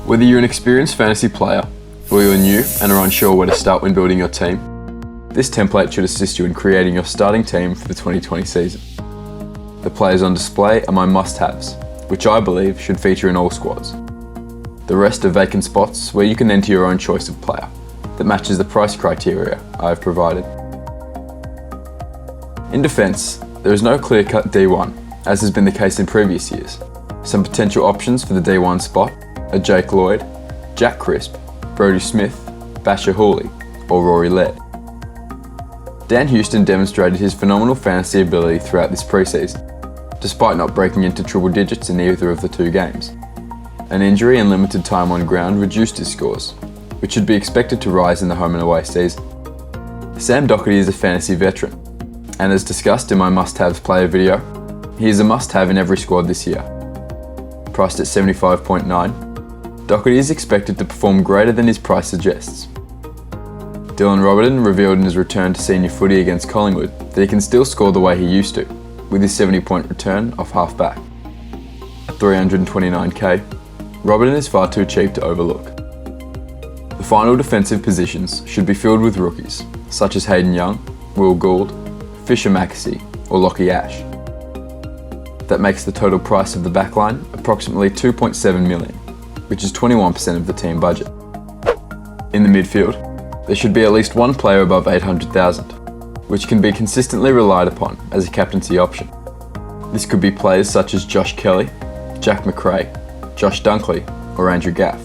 Whether you're an experienced fantasy player or you're new and are unsure where to start when building your team, this template should assist you in creating your starting team for the 2020 season. The players on display are my must-haves, which I believe should feature in all squads. The rest are vacant spots where you can enter your own choice of player that matches the price criteria I have provided. In defence, there is no clear-cut D1, as has been the case in previous years. Some potential options for the D1 spot are Jake Lloyd, Jack Crisp, Brodie Smith, Basher Hooley, or Rory Laird. Dan Houston demonstrated his phenomenal fantasy ability throughout this pre-season, despite not breaking into triple digits in either of the two games. An injury and limited time on ground reduced his scores, which should be expected to rise in the home and away season. Sam Docherty is a fantasy veteran, and as discussed in my must-haves player video, he is a must-have in every squad this year. Priced at 75.9, Docherty is expected to perform greater than his price suggests. Dylan Robertson revealed in his return to senior footy against Collingwood that he can still score the way he used to, with his 70-point return off half-back. At 329k, Robertson is far too cheap to overlook. The final defensive positions should be filled with rookies, such as Hayden Young, Will Gould, Fisher Mackesy, or Lockie Ash. That makes the total price of the backline approximately $2.7 million, which is 21% of the team budget. In the midfield, there should be at least one player above $800,000, which can be consistently relied upon as a captaincy option. This could be players such as Josh Kelly, Jack Macrae, Josh Dunkley, or Andrew Gaff.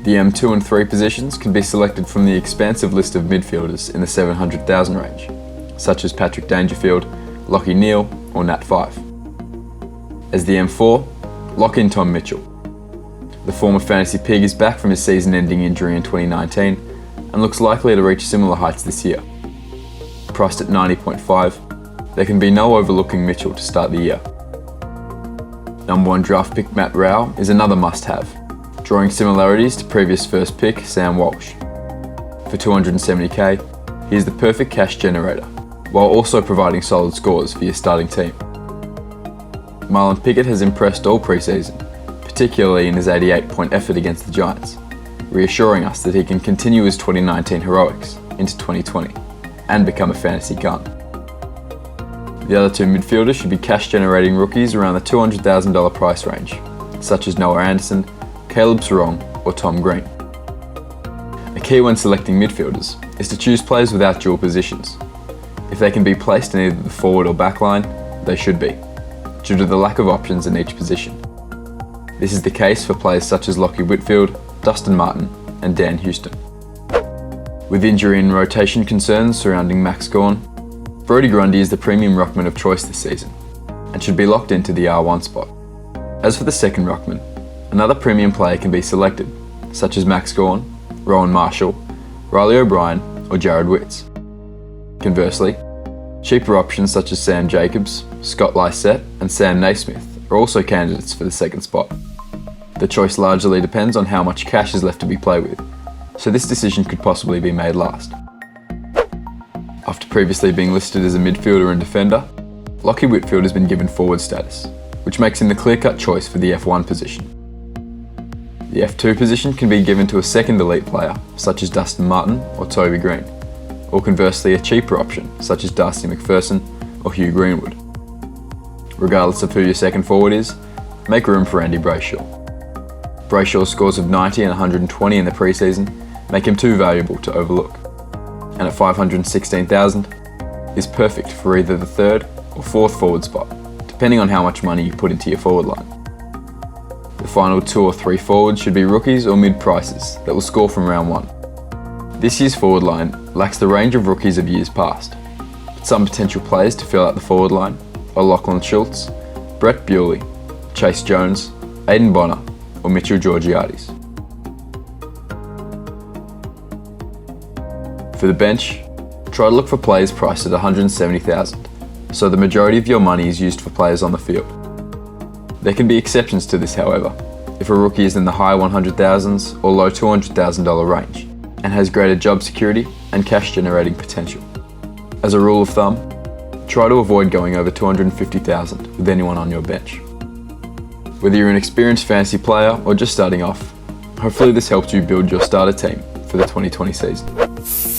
The M2 and 3 positions can be selected from the expansive list of midfielders in the $700,000 range, such as Patrick Dangerfield, Lachie Neale, or Nat Fyfe. As the M4, lock in Tom Mitchell. The former fantasy pig is back from his season-ending injury in 2019 and looks likely to reach similar heights this year. Priced at 90.5, there can be no overlooking Mitchell to start the year. Number 1 draft pick Matt Rowell is another must-have, drawing similarities to previous first pick Sam Walsh. For 270k, he is the perfect cash generator, while also providing solid scores for your starting team. Marlon Pickett has impressed all pre-season, particularly in his 88-point effort against the Giants, reassuring us that he can continue his 2019 heroics into 2020 and become a fantasy gun. The other two midfielders should be cash-generating rookies around the $200,000 price range, such as Noah Anderson, Caleb Serong, or Tom Green. A key when selecting midfielders is to choose players without dual positions. If they can be placed in either the forward or back line, they should be, due to the lack of options in each position. This is the case for players such as Lachie Whitfield, Dustin Martin, and Dan Houston. With injury and rotation concerns surrounding Max Gawn, Brodie Grundy is the premium ruckman of choice this season, and should be locked into the R1 spot. As for the second ruckman, another premium player can be selected, such as Max Gawn, Rowan Marshall, Riley O'Brien, or Jared Witts. Conversely, cheaper options such as Sam Jacobs, Scott Lysette, and Sam Naismith are also candidates for the second spot. The choice largely depends on how much cash is left to be played with, so this decision could possibly be made last. After previously being listed as a midfielder and defender, Lachie Whitfield has been given forward status, which makes him the clear-cut choice for the F1 position. The F2 position can be given to a second elite player, such as Dustin Martin or Toby Green, or conversely a cheaper option, such as Darcy McPherson or Hugh Greenwood. Regardless of who your second forward is, make room for Andy Brayshaw. Brayshaw's scores of 90 and 120 in the pre-season make him too valuable to overlook, and at $516,000 is perfect for either the third or fourth forward spot, depending on how much money you put into your forward line. The final 2 or 3 forwards should be rookies or mid-prices that will score from round 1. This year's forward line lacks the range of rookies of years past, but some potential players to fill out the forward line are Lachlan Schultz, Brett Bewley, Chase Jones, Aidan Bonner, or Mitchell Georgiades. For the bench, try to look for players priced at $170,000, so the majority of your money is used for players on the field. There can be exceptions to this, however, if a rookie is in the high $100,000s or low $200,000 range and has greater job security and cash generating potential. As a rule of thumb, try to avoid going over $250,000 with anyone on your bench. Whether you're an experienced fantasy player or just starting off, hopefully this helped you build your starter team for the 2020 season.